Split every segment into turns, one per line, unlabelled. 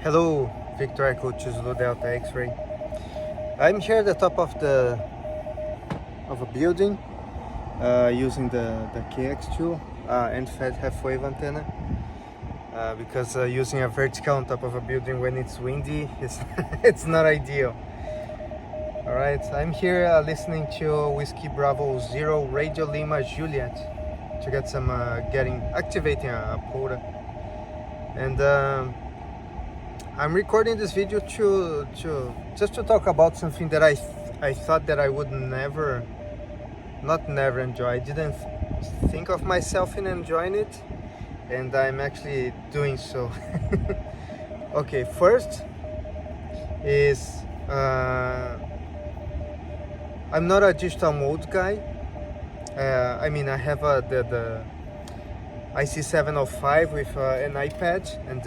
Hello, Victor Echo Zulu Delta X-ray. I'm here at the top of a building using the KX2 and fed half-wave antenna because using a vertical on top of a building when it's windy is it's not ideal. All right, I'm here listening to Whiskey Bravo Zero Radio Lima Juliet to get some activating a quota, and I'm recording this video to just to talk about something that I thought that I would never enjoy. I didn't think of myself in enjoying it, and I'm actually doing so. Okay, first is I'm not a digital mode guy. I mean, I have the IC705 with an iPad and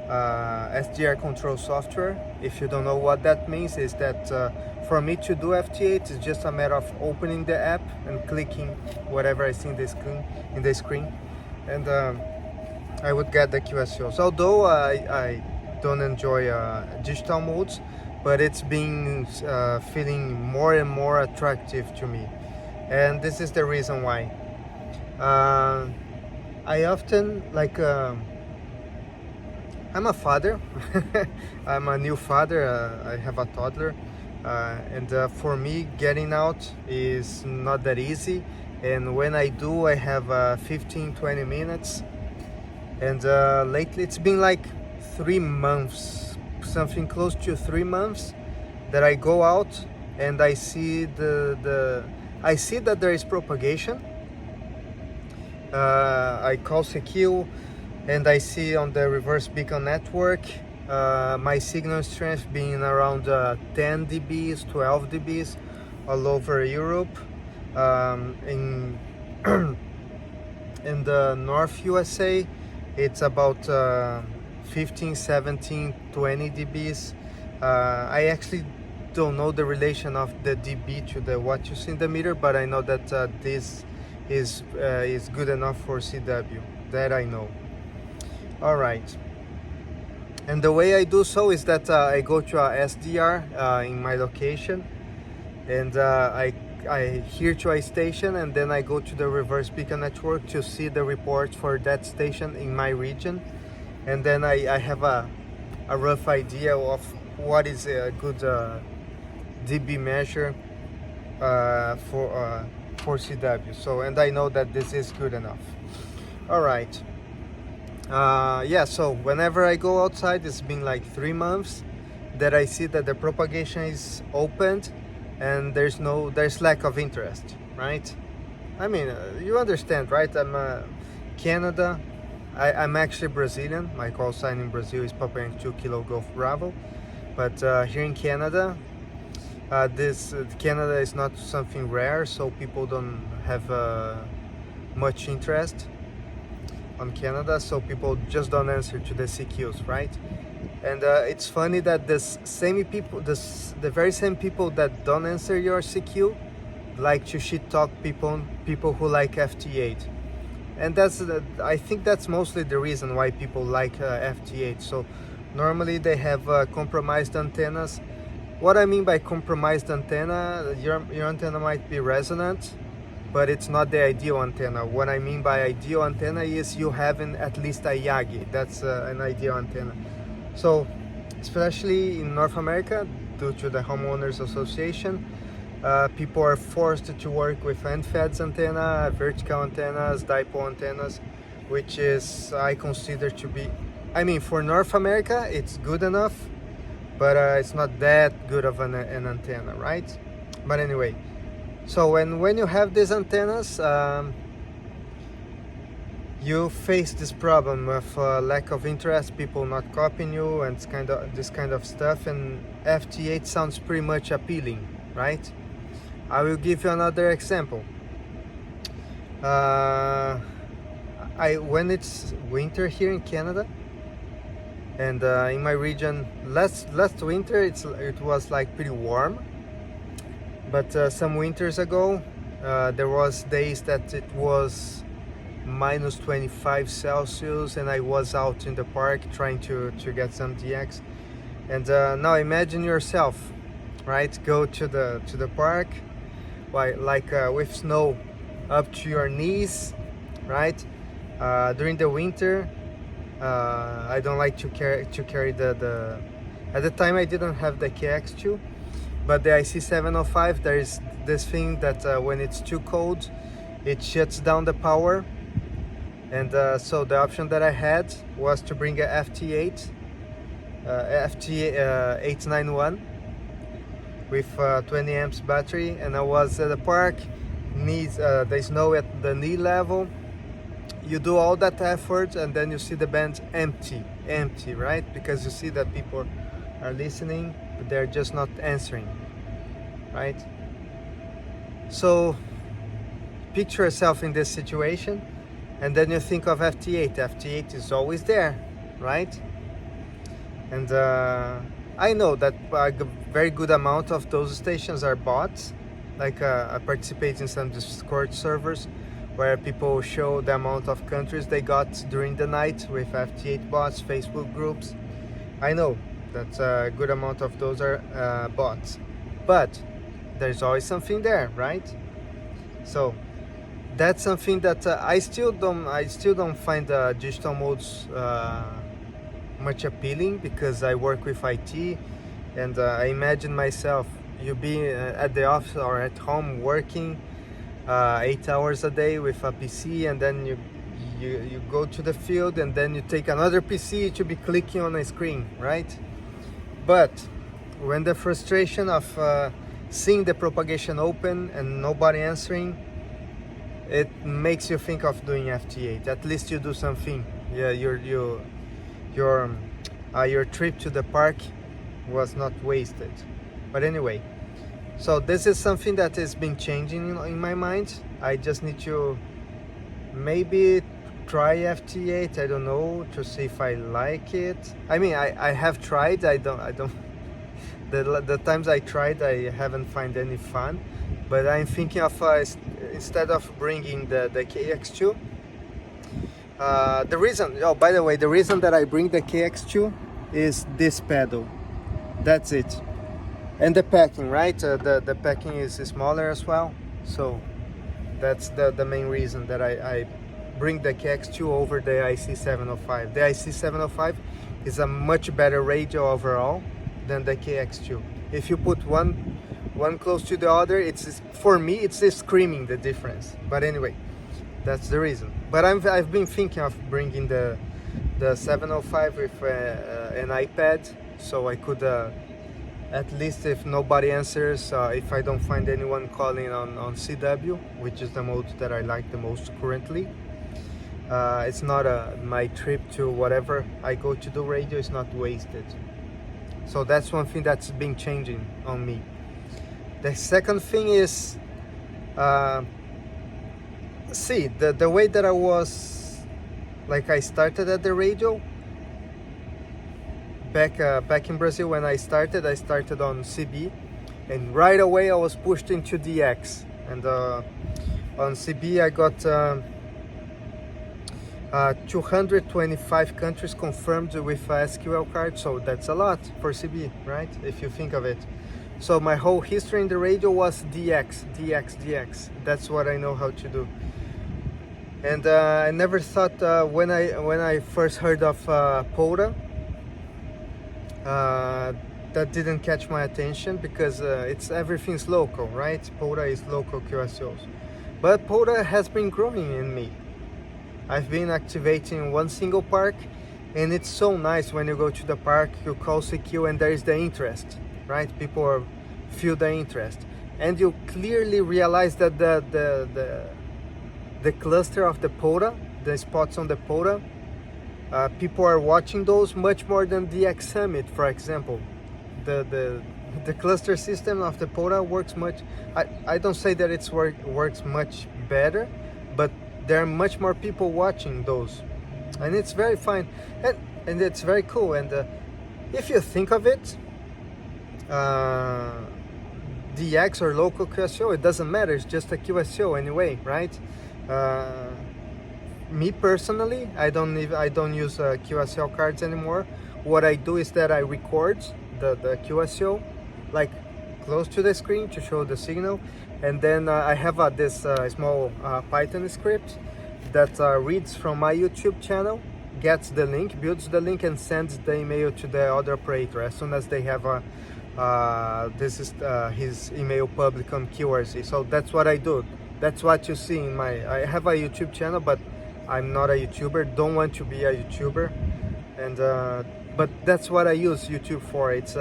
SDR control software. If you don't know what that means, is that for me to do FT8 it's just a matter of opening the app and clicking whatever I see in the screen, and I would get the QSOs. Although I don't enjoy digital modes, but it's been feeling more and more attractive to me, and this is the reason why. I often like. I'm a father. I'm a new father. I have a toddler, and for me, getting out is not that easy. And when I do, I have 15-20 minutes. And lately, it's been like 3 months, something close to 3 months, that I go out and I see I see that there is propagation. I call secure. And I see on the reverse beacon network my signal strength being around 10 dBs, 12 dBs all over Europe. In in the North USA, it's about 15, 17, 20 dBs. I actually don't know the relation of the dB to the what you see in the meter, but I know that this is good enough for CW. That I know. All right, and the way I do so is that I go to a SDR in my location, and I hear to a station, and then I go to the reverse beacon network to see the report for that station in my region, and then I have a rough idea of what is a good dB measure for CW. So, and I know that this is good enough. All right. Yeah, so whenever I go outside, it's been like 3 months that I see that the propagation is opened and there's lack of interest, right? I mean, you understand, right? I'm Canada. I'm actually Brazilian. My call sign in Brazil is Papa Yankee 2 Kilo Golf Bravo. But here in Canada, Canada is not something rare, so people don't have much interest on Canada, so people just don't answer to the CQs, right? And it's funny that the very same people that don't answer your CQ like to shit talk people who like FT8, and I think that's mostly the reason why people like FT8. So normally they have compromised antennas. What I mean by compromised antenna, your antenna might be resonant, but it's not the ideal antenna. What I mean by ideal antenna is you having at least a Yagi. That's an ideal antenna. So, especially in North America, due to the Homeowners Association, people are forced to work with end-feds antenna, vertical antennas, dipole antennas, which is I consider to be, I mean, for North America, it's good enough, but it's not that good of an antenna, right? But anyway. So when you have these antennas, you face this problem of lack of interest, people not copying you, and this kind of stuff. And FT8 sounds pretty much appealing, right? I will give you another example. When it's winter here in Canada, and in my region, last winter it was like pretty warm. But some winters ago, there was days that it was minus 25 Celsius, and I was out in the park trying to get some DX. And now imagine yourself, right? Go to the park, like with snow up to your knees, right? During the winter, I don't like to carry the. At the time, I didn't have the KX2, but the IC705. There is this thing that when it's too cold, it shuts down the power, and so the option that I had was to bring a FT8, FT891 with 20 amps battery, and I was at the park, there's snow at the knee level. You do all that effort and then you see the band empty, right? Because you see that people are listening, but they're just not answering, right? So picture yourself in this situation, and then you think of FT8. FT8 is always there, right? And I know that a very good amount of those stations are bots. Like I participate in some Discord servers where people show the amount of countries they got during the night with FT8 bots, Facebook groups. I know that a good amount of those are bots, but there's always something there, right? So that's something that I still don't find digital modes much appealing, because I work with IT, and I imagine myself, you be at the office or at home working 8 hours a day with a PC, and then you go to the field, and then you take another PC to be clicking on a screen, right? But when the frustration of seeing the propagation open and nobody answering, it makes you think of doing FT8. At least you do something. Yeah, your trip to the park was not wasted. But anyway, so this is something that has been changing in my mind. I just need to maybe try FT8, I don't know, to see if I like it. I mean, I have tried, I don't the times I tried, I haven't found any fun. But I'm thinking of instead of bringing the KX2, the reason, oh, by the way, the reason that I bring the KX2 is this pedal. That's it. And the packing, right? The packing is smaller as well. So that's the main reason that I bring the KX2 over the IC705. The IC705 is a much better radio overall than the KX2. If you put one close to the other, for me it's screaming the difference. But anyway, that's the reason. But I've been thinking of bringing the 705 with an iPad, so I could at least, if nobody answers, if I don't find anyone calling on CW, which is the mode that I like the most currently, it's not my trip to whatever I go to do radio is not wasted. So that's one thing that's been changing on me. The second thing is, see, the way that I was, like I started at the radio, back in Brazil when I started on CB, and right away I was pushed into DX, and on CB I got 225 countries confirmed with SQL card, so that's a lot for CB, right? If you think of it. So my whole history in the radio was DX. That's what I know how to do. And I never thought when I first heard of POTA, that didn't catch my attention, because everything's local, right? POTA is local QSOs. But POTA has been growing in me. I've been activating one single park, and it's so nice when you go to the park, you call CQ, and there is the interest, right? People feel the interest, and you clearly realize that the cluster of the POTA, the spots on the POTA, people are watching those much more than the X Summit, for example. The cluster system of the POTA works much. I don't say that it's works much better, but there are much more people watching those, and it's very fine, and it's very cool. And if you think of it, DX or local QSO, it doesn't matter. It's just a QSO anyway, right? me personally, I don't use QSL cards anymore. What I do is that I record the QSL like close to the screen to show the signal, and then I have this small Python script that reads from my YouTube channel, gets the link, builds the link, and sends the email to the other operator as soon as they have this is his email public on QRZ. So that's what I do. That's what you see in I have a YouTube channel, but I'm not a YouTuber, don't want to be a YouTuber, and but that's what I use YouTube for. It's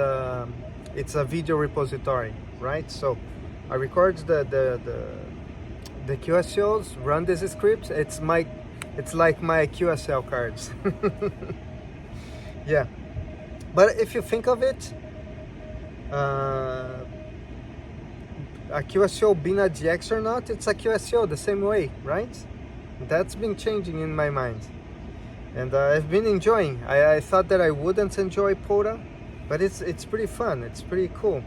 a video repository, right? So I record the QSLs, run this script. It's like my QSL cards. Yeah, but if you think of it, a QSL being a DX or not, it's a QSL the same way, right? That's been changing in my mind, and I've been enjoying. I thought that I wouldn't enjoy POTA, but it's pretty fun. It's pretty cool,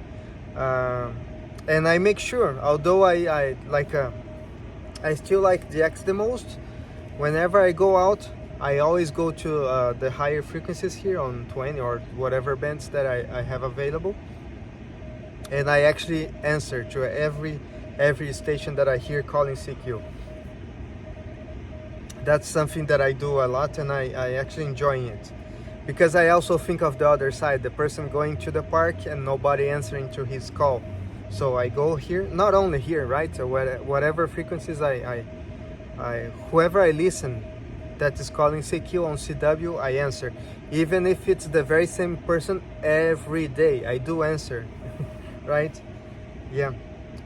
and I make sure, although I still like DX the most. Whenever I go out, I always go to the higher frequencies here on 20 or whatever bands that I have available, and I actually answer to every station that I hear calling CQ. That's something that I do a lot, and I actually enjoy it, because I also think of the other side, the person going to the park and nobody answering to his call. So I go here, not only here, right? So whatever frequencies whoever I listen that is calling CQ on CW, I answer, even if it's the very same person every day. I do answer, right? Yeah,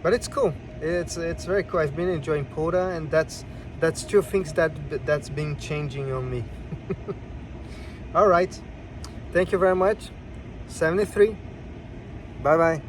but it's cool. It's very cool. I've been enjoying POTA, and that's two things that's been changing on me. All right, thank you very much. 73. Bye bye.